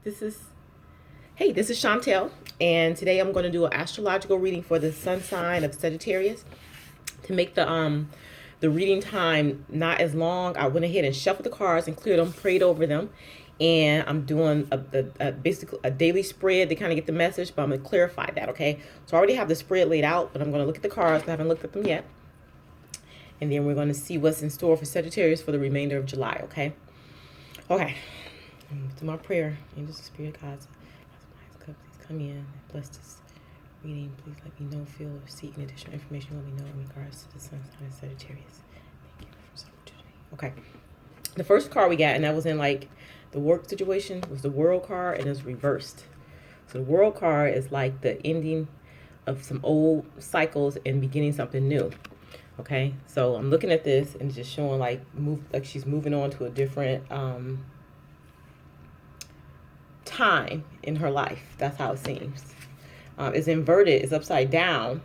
This is this is Shontell, and today I'm going to do an astrological reading for the sun sign of Sagittarius. To make the reading time not as long, I went ahead and shuffled the cards and cleared them, prayed over them, and I'm doing basically a daily spread to kind of get the message, but I'm going to clarify that, okay? So I already have the spread laid out, but I'm going to look at the cards, but I haven't looked at them yet. And then we're going to see what's in store for Sagittarius for the remainder of July, okay? Okay. To my prayer, angels, spirit, gods, please come in and bless this reading. Please let me know, feel, or seek any additional information. Let me know in regards to the sun sign of Sagittarius. Thank you for this opportunity. Okay. The first card we got, and that was in like the work situation, was the World card, and it's reversed. So the World card is like the ending of some old cycles and beginning something new. Okay, so I'm looking at this and just showing like she's moving on to a different time in her life. That's how it seems. It's inverted. It's upside down.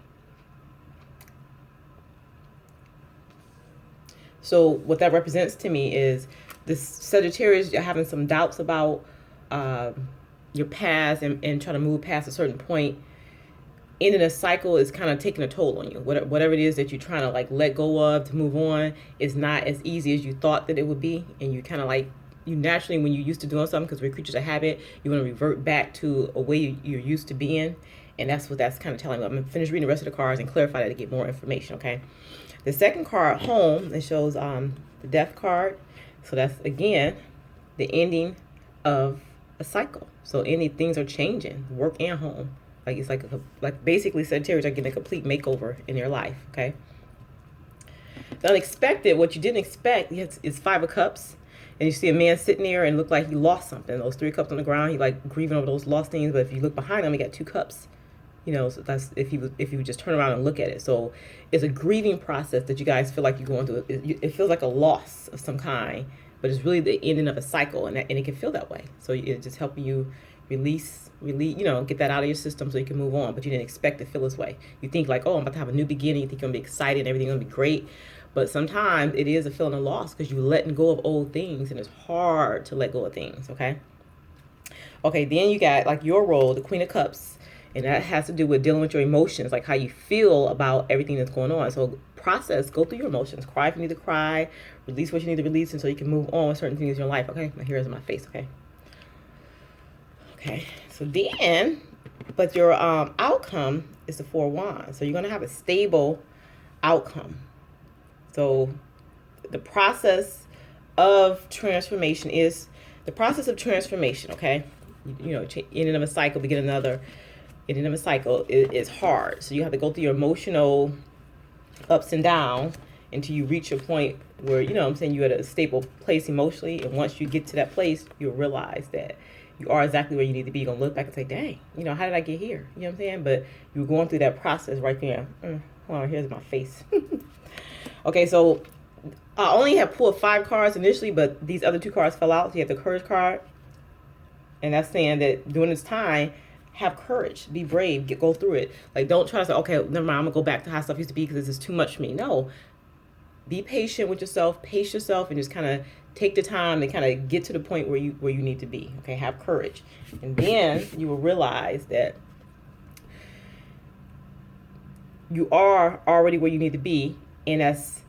So what that represents to me is this Sagittarius, you're having some doubts about your past and trying to move past a certain point. Ending a cycle is kind of taking a toll on you. Whatever it is that you're trying to like let go of to move on is not as easy as you thought that it would be. And you kind of like, you naturally, when you're used to doing something, because we're creatures of habit, you want to revert back to a way you're used to being. And that's what that's kind of telling me. I'm going to finish reading the rest of the cards and clarify that to get more information, okay? The second card, home, it shows the death card. So that's, again, the ending of a cycle. So any things are changing, work and home. Like it's like basically Sagittarius are getting a complete makeover in their life, okay? The unexpected, what you didn't expect, is Five of Cups. And you see a man sitting there and look like he lost something. Those 3 cups on the ground, he like grieving over those lost things. But if you look behind him, he got 2 cups. You know, so that's if you would just turn around and look at it. So it's a grieving process that you guys feel like you're going through. It feels like a loss of some kind, but it's really the ending of a cycle, and it can feel that way. So it's just helping you release, you know, get that out of your system so you can move on. But you didn't expect to feel this way. You think like, oh, I'm about to have a new beginning. You think you're gonna be excited and everything's gonna be great. But sometimes it is a feeling of loss because you're letting go of old things, and it's hard to let go of things, okay? Okay, then you got like your role, the Queen of Cups, and that has to do with dealing with your emotions, like how you feel about everything that's going on. So go through your emotions. Cry if you need to cry. Release what you need to release until you can move on with certain things in your life, okay? My hair is in my face, okay? Okay, so then, but your outcome is the 4 of Wands. So you're going to have a stable outcome. So the process of transformation is the process of transformation, okay? You know, ending of a cycle, begin another. Ending of a cycle is hard. So you have to go through your emotional ups and downs until you reach a point where, you know what I'm saying, you're at a stable place emotionally. And once you get to that place, you'll realize that you are exactly where you need to be. You're going to look back and say, dang, you know, how did I get here? You know what I'm saying? But you're going through that process right there. Hold on, here's my face. Okay, so I only have pulled 5 cards initially, but these other 2 cards fell out. So you have the Courage card. And that's saying that during this time, have courage, be brave, go through it. Like, don't try to say, okay, never mind, I'm going to go back to how stuff used to be because this is too much for me. No, be patient with yourself, pace yourself, and just kind of take the time and kind of get to the point where you need to be. Okay, have courage. And then you will realize that you are already where you need to be. And that's,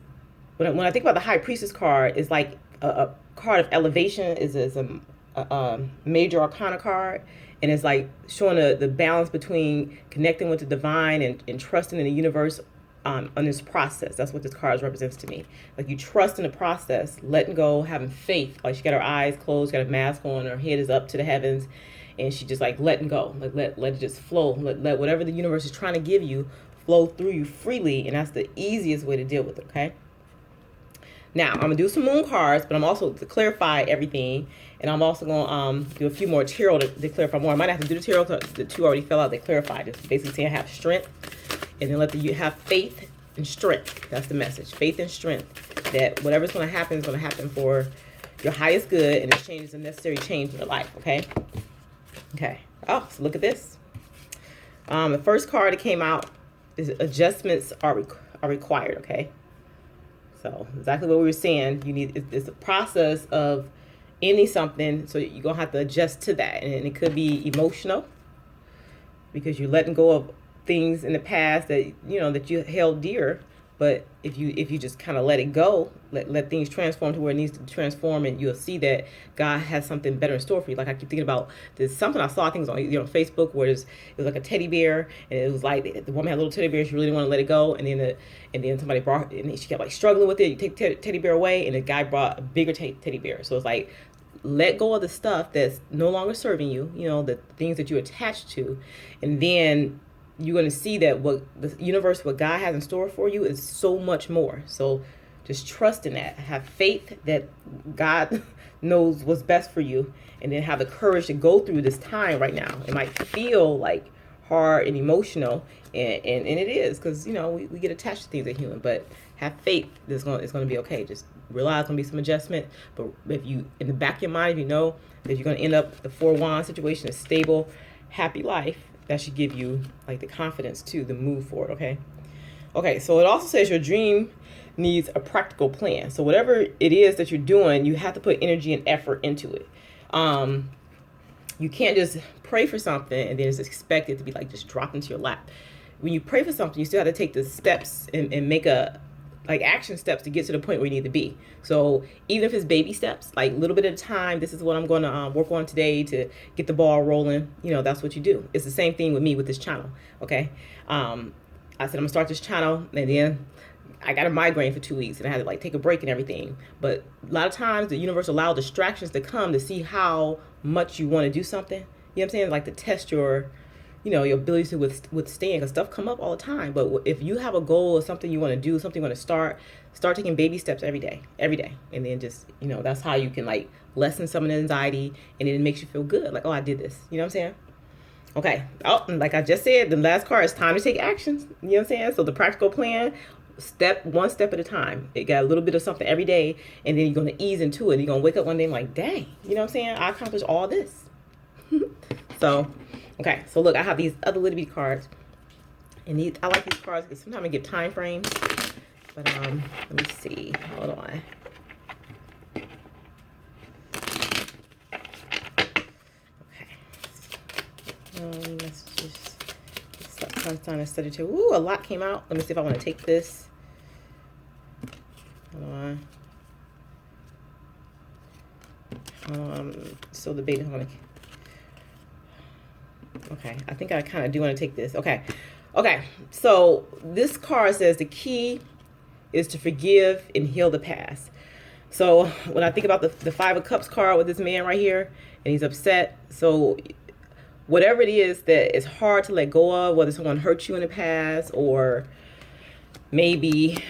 when I think about the High Priestess card, it's like a card of elevation, is a major arcana card. And it's like showing the balance between connecting with the divine and trusting in the universe on this process. That's what this card represents to me. Like you trust in the process, letting go, having faith. Like she got her eyes closed, got a mask on, her head is up to the heavens, and she just like letting go. Like let it just flow. Let whatever the universe is trying to give you flow through you freely, and that's the easiest way to deal with it, okay? Now, I'm going to do some moon cards, but I'm also to clarify everything. And I'm also going to do a few more tarot to clarify more. I might have to do the tarot because the 2 already fell out. They clarified. It's basically saying have strength. And then you have faith and strength. That's the message. Faith and strength. That whatever's going to happen is going to happen for your highest good. And this change is a necessary change in your life. Okay? Okay. Oh, so look at this. The first card that came out is adjustments are required. Okay? So exactly what we were saying, it's a process of ending something, so you're gonna have to adjust to that, and it could be emotional because you're letting go of things in the past that that you held dear. But if you just kind of let it go, let things transform to where it needs to transform, and you'll see that God has something better in store for you. Like I keep thinking about there's something I saw, I think it was on Facebook, where it was like a teddy bear, and it was like the woman had a little teddy bear, she really didn't want to let it go, and then somebody brought it, and she kept like struggling with it. You take teddy bear away, and the guy brought a bigger teddy bear. So it's like, let go of the stuff that's no longer serving you, the things that you attach to, and then you're going to see that what the universe, what God has in store for you is so much more. So just trust in that. Have faith that God knows what's best for you, and then have the courage to go through this time right now. It might feel like hard and emotional, and it is, because we get attached to things as human, but have faith that it's going to be okay. Just realize there's going to be some adjustment, but if you, in the back of your mind, if you know that you're going to end up the 4 Wands situation, a stable, happy life, that should give you like the confidence to move forward. Okay, so it also says your dream needs a practical plan. So whatever it is that you're doing, you have to put energy and effort into it. You can't just pray for something and then just expect it to be like just drop into your lap. When you pray for something, you still have to take the steps and make action steps to get to the point where you need to be. So even if it's baby steps, like a little bit at a time, this is what I'm going to work on today to get the ball rolling. That's what you do. It's the same thing with me with this channel. Okay. I said, I'm gonna start this channel, and then I got a migraine for 2 weeks and I had to take a break and everything. But a lot of times the universe allows distractions to come to see how much you want to do something. You know what I'm saying? Like to test your your ability to withstand, because stuff come up all the time. But if you have a goal or something you want to do, something you want to start taking baby steps every day. And then just, that's how you can lessen some of the anxiety, and then it makes you feel good. Like, oh, I did this. You know what I'm saying? Okay. Oh, and like I just said, the last card is time to take actions. You know what I'm saying? So the practical plan, one step at a time. It got a little bit of something every day, and then you're going to ease into it. You're going to wake up one day and like, dang, you know what I'm saying? I accomplished all this. So, okay, so look, I have these other little bitty cards, and I like these cards because sometimes I give time frames. But let me see. Hold on. Okay. Let's just start a Sagittarius. Ooh, a lot came out. Let me see if I want to take this. Hold on. Still debating on it. Okay, I think I kind of do want to take this. Okay, so this card says the key is to forgive and heal the past. So when I think about the 5 of Cups card with this man right here, and he's upset. So whatever it is that is hard to let go of, whether someone hurt you in the past, or maybe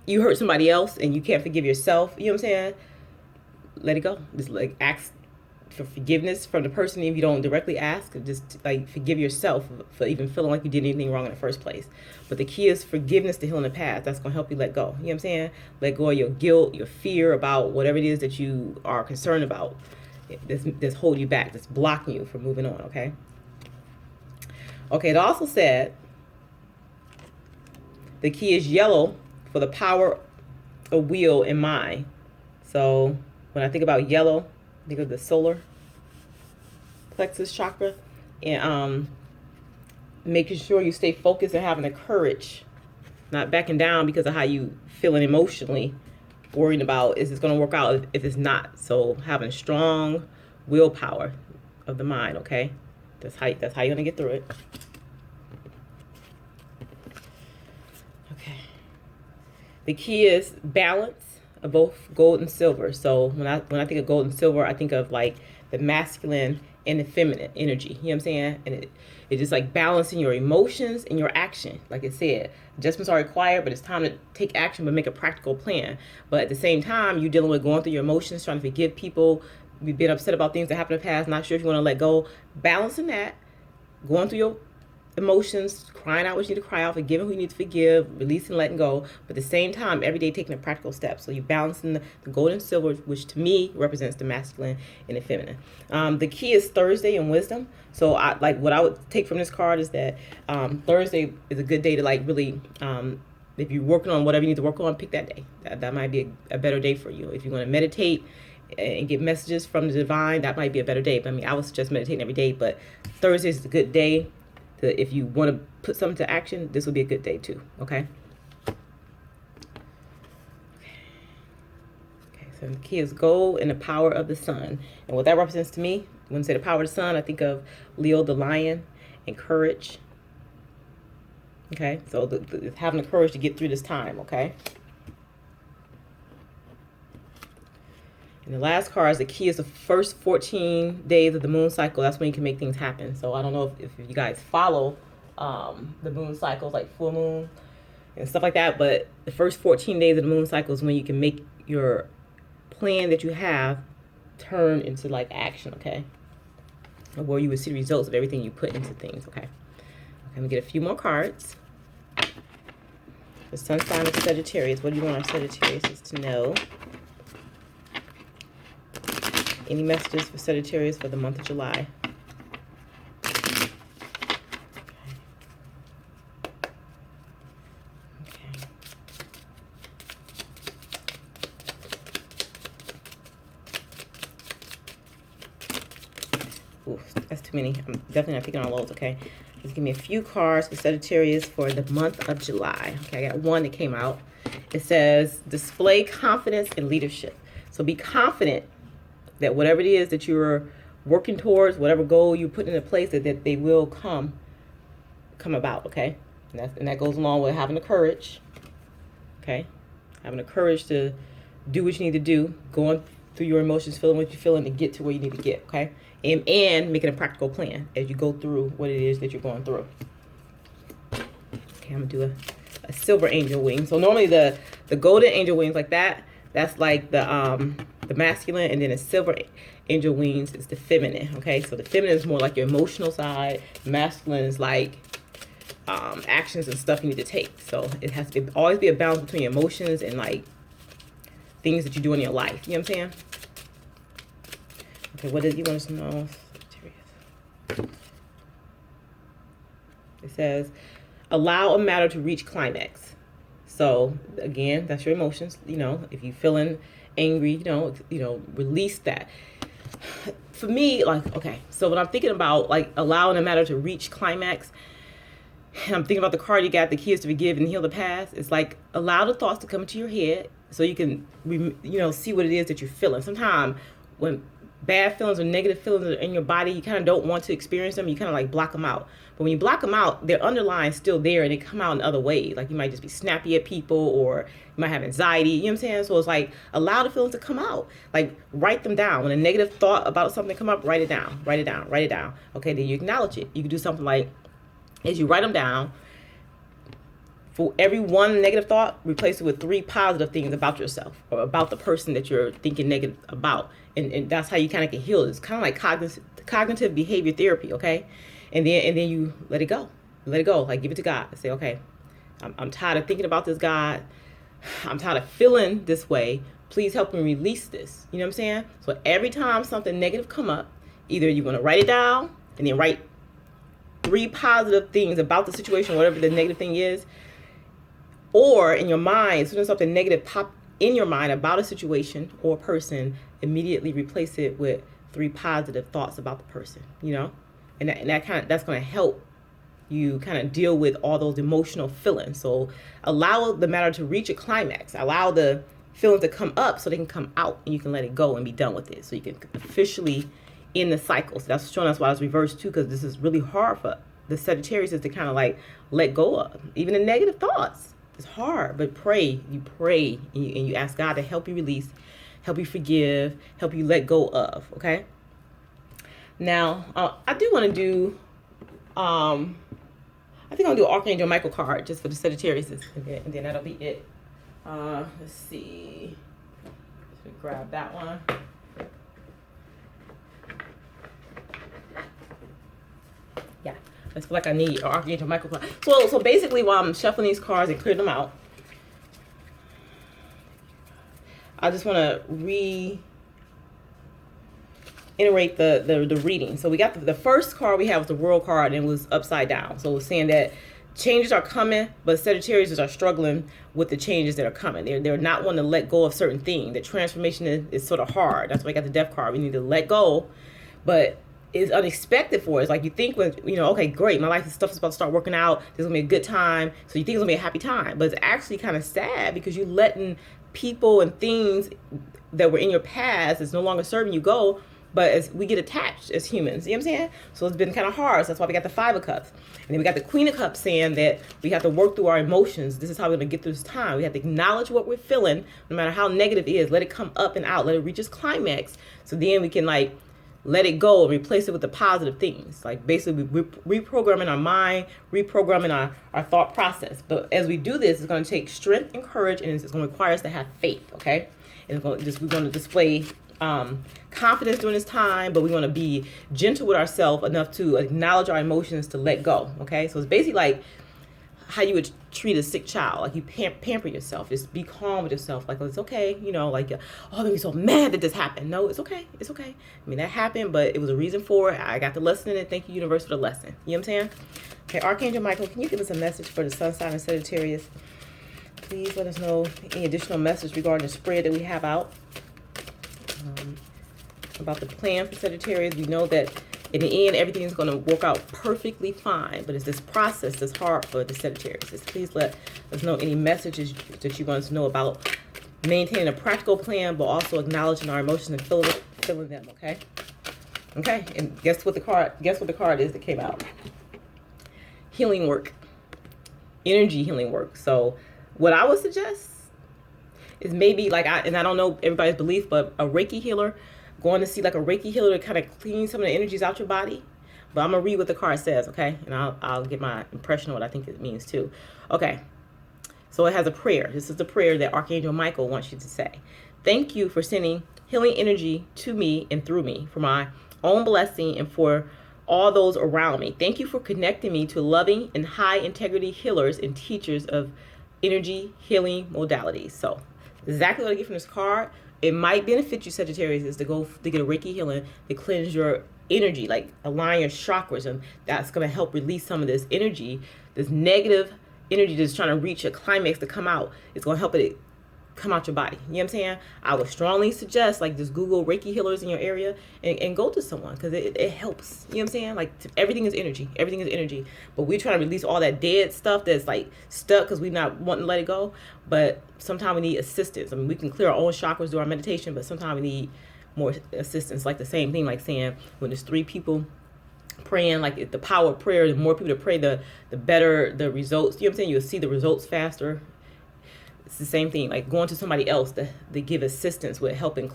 you hurt somebody else and you can't forgive yourself, you know what I'm saying? Let it go. Just ask for forgiveness from the person. If you don't directly ask, just forgive yourself for even feeling like you did anything wrong in the first place. But the key is forgiveness to healing the past. That's going to help you let go. You know what I'm saying? Let go of your guilt, your fear about whatever it is that you are concerned about. That's holding you back. That's blocking you from moving on. Okay, it also said the key is yellow for the power of will and mind. So when I think about yellow, I think of the solar plexus chakra, and making sure you stay focused and having the courage, not backing down because of how you feeling emotionally, worrying about is this going to work out if it's not. So having strong willpower of the mind. Okay, that's how you're going to get through it. Okay, the key is balance of both gold and silver. So when I think of gold and silver, I think of the masculine and the feminine energy. You know what I'm saying? And it's just balancing your emotions and your action. Like it said, adjustments are required, but it's time to take action, but make a practical plan. But at the same time, you're dealing with going through your emotions, trying to forgive people. You've been upset about things that happened in the past, not sure if you want to let go. Balancing that, going through your emotions, crying out what you need to cry out, forgiving who you need to forgive, releasing, letting go, but at the same time every day taking a practical step. So you're balancing the gold and silver, which to me represents the masculine and the feminine. The key is Thursday and wisdom. So what I would take from this card is that Thursday is a good day to really If you're working on whatever you need to work on, pick that day. That might be a better day for you. If you want to meditate and get messages from the divine, that might be a better day. But I mean, I would suggest meditating every day, but Thursday is a good day. If you want to put something to action, this would be a good day too, okay? Okay, so the key is gold and the power of the sun. And what that represents to me, when I say the power of the sun, I think of Leo the lion and courage. Okay, so having the courage to get through this time, okay? And the last card is the key is the first 14 days of the moon cycle. That's when you can make things happen. So I don't know if you guys follow the moon cycles, like full moon and stuff like that. But the first 14 days of the moon cycle is when you can make your plan that you have turn into like action, okay? Or where you would see the results of everything you put into things, okay? I'm gonna get a few more cards. The sun sign of Sagittarius. What do you want our Sagittarius to know? Any messages for Sagittarius for the month of July? Okay. Ooh, that's too many. I'm definitely not picking on those, okay? Just give me a few cards for Sagittarius for the month of July. Okay, I got one that came out. It says, display confidence and leadership. So be confident that whatever it is that you're working towards, whatever goal you put into place, that they will come about, okay? And that goes along with having the courage, okay? Having the courage to do what you need to do, going through your emotions, feeling what you're feeling to get to where you need to get, okay? And making a practical plan as you go through what it is that you're going through. Okay, I'm gonna do a silver angel wing. So normally the golden angel wings like that, that's like the masculine, and then a silver angel wings is the feminine, okay? So the feminine is more like your emotional side. Masculine is like actions and stuff you need to take. So it has to always be a balance between emotions and like things that you do in your life. You know what I'm saying? Okay, what did you want us to know? It says, allow a matter to reach climax. So again, that's your emotions. You know, if you're feeling angry, you know, release that. For me, like, okay, so when I'm thinking about like allowing a matter to reach climax, and I'm thinking about the card you got, the key is to forgive and heal the past. It's like allow the thoughts to come into your head so you can, see what it is that you're feeling. Sometimes when bad feelings or negative feelings are in your body, you kind of don't want to experience them. You kind of like block them out. But when you block them out, they're underlying still there, and they come out in other ways. Like you might just be snappy at people, or you might have anxiety. You know what I'm saying? So it's like allow the feelings to come out. Like write them down. When a negative thought about something come up, write it down. Write it down. Write it down. Okay, then you acknowledge it. You can do something like, as you write them down, for every one negative thought, replace it with 3 positive things about yourself or about the person that you're thinking negative about. And that's how you kind of can heal. It's kind of like cognitive behavior therapy, okay? And then you let it go. Let it go. Like give it to God. Say, okay, I'm tired of thinking about this, God. I'm tired of feeling this way. Please help me release this. You know what I'm saying? So every time something negative come up, either you want to write it down and then write 3 positive things about the situation, whatever the negative thing is, or in your mind, as soon as something negative pop in your mind about a situation or a person, immediately replace it with 3 positive thoughts about the person, and that's going to help you kind of deal with all those emotional feelings. So allow the matter to reach a climax. Allow the feelings to come up so they can come out, and you can let it go and be done with it. So you can officially end the cycle. So that's showing us why it's reversed too, because this is really hard for the Sagittarius is to kind of like let go of even the negative thoughts. It's hard, but you pray, and you ask God to help you release, help you forgive, help you let go of, okay? Now, I do want to do, I think I'll do Archangel Michael card just for the Sagittarius, and then that'll be it. Let's see. Let's grab that one. Yeah. I feel like I need Archangel Michael card. So basically, while I'm shuffling these cards and clearing them out, I just want to reiterate the reading. So we got the first card we have was the World card, and it was upside down. So it was saying that changes are coming, but Sagittarius are struggling with the changes that are coming. They're not wanting to let go of certain things. The transformation is sort of hard. That's why I got the Death card. We need to let go, but it's unexpected for us. Like you think when, okay, great, my life stuff is about to start working out. This is gonna be a good time. So you think it's gonna be a happy time, but it's actually kind of sad because you're letting people and things that were in your past is no longer serving you go. But as we get attached as humans, you know what I'm saying? So it's been kind of hard. So that's why we got the Five of Cups. And then we got the Queen of Cups saying that we have to work through our emotions. This is how we're going to get through this time. We have to acknowledge what we're feeling, no matter how negative it is. Let it come up and out. Let it reach its climax. So then we can like let it go and replace it with the positive things. Like basically reprogramming our mind, reprogramming our thought process. But as we do this, it's going to take strength and courage, and it's going to require us to have faith, okay? And we're going to display confidence during this time, but we want to be gentle with ourselves enough to acknowledge our emotions, to let go. Okay, so it's basically like how you would treat a sick child. Like you pamper yourself. Just be calm with yourself. Like, oh, it's okay. Like, oh, I'm be so mad that this happened. No, it's okay. It's okay. I mean, that happened, but it was a reason for it. I got the lesson in it. Thank you, universe, for the lesson. You know what I'm saying? Okay, Archangel Michael, can you give us a message for the Sun sign of Sagittarius? Please let us know any additional message regarding the spread that we have out. About the plan for Sagittarius. We know that in the end, everything is going to work out perfectly fine, but it's this process that's hard for the Sagittarius. Just please let us know any messages that you want us to know about maintaining a practical plan, but also acknowledging our emotions and feeling them. Okay. And guess what the card is that came out? Healing work, energy healing work. So what I would suggest is maybe I don't know everybody's belief, but a Reiki healer, going to see like a Reiki healer to kind of clean some of the energies out your body. But I'm going to read what the card says, okay? And I'll get my impression of what I think it means too. Okay, so it has a prayer. This is the prayer that Archangel Michael wants you to say. Thank you for sending healing energy to me and through me for my own blessing and for all those around me. Thank you for connecting me to loving and high integrity healers and teachers of energy healing modalities. So exactly what I get from this card. It might benefit you, Sagittarius, is to go to get a Reiki healing to cleanse your energy, like align your chakras, and that's going to help release some of this energy, this negative energy that's trying to reach a climax to come out. It's going to help it come out your body. You know what I'm saying? I would strongly suggest just Google Reiki healers in your area and go to someone, because it helps. You know what I'm saying? Like everything is energy. Everything is energy. But we're trying to release all that dead stuff that's stuck because we're not wanting to let it go. But sometimes we need assistance. I mean, we can clear our own chakras, do our meditation, but sometimes we need more assistance. Like the same thing, like saying when there's 3 people praying, like the power of prayer, the more people to pray, the better the results. You know what I'm saying? You'll see the results faster. It's the same thing, like going to somebody else to give assistance with helping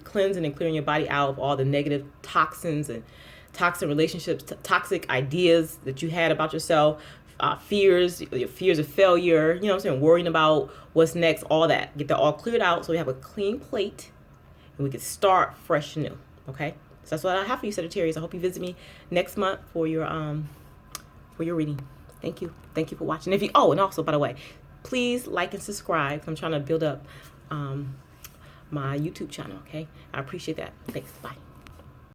cleansing and clearing your body out of all the negative toxins and toxic relationships, toxic ideas that you had about yourself, fears, your fears of failure, you know what I'm saying, worrying about what's next, all that. Get that all cleared out so we have a clean plate and we can start fresh and new, okay? So that's what I have for you, Sagittarius. I hope you visit me next month for your reading. Thank you. Thank you for watching. And also, by the way, please like and subscribe. I'm trying to build up my YouTube channel, okay? I appreciate that. Thanks. Bye.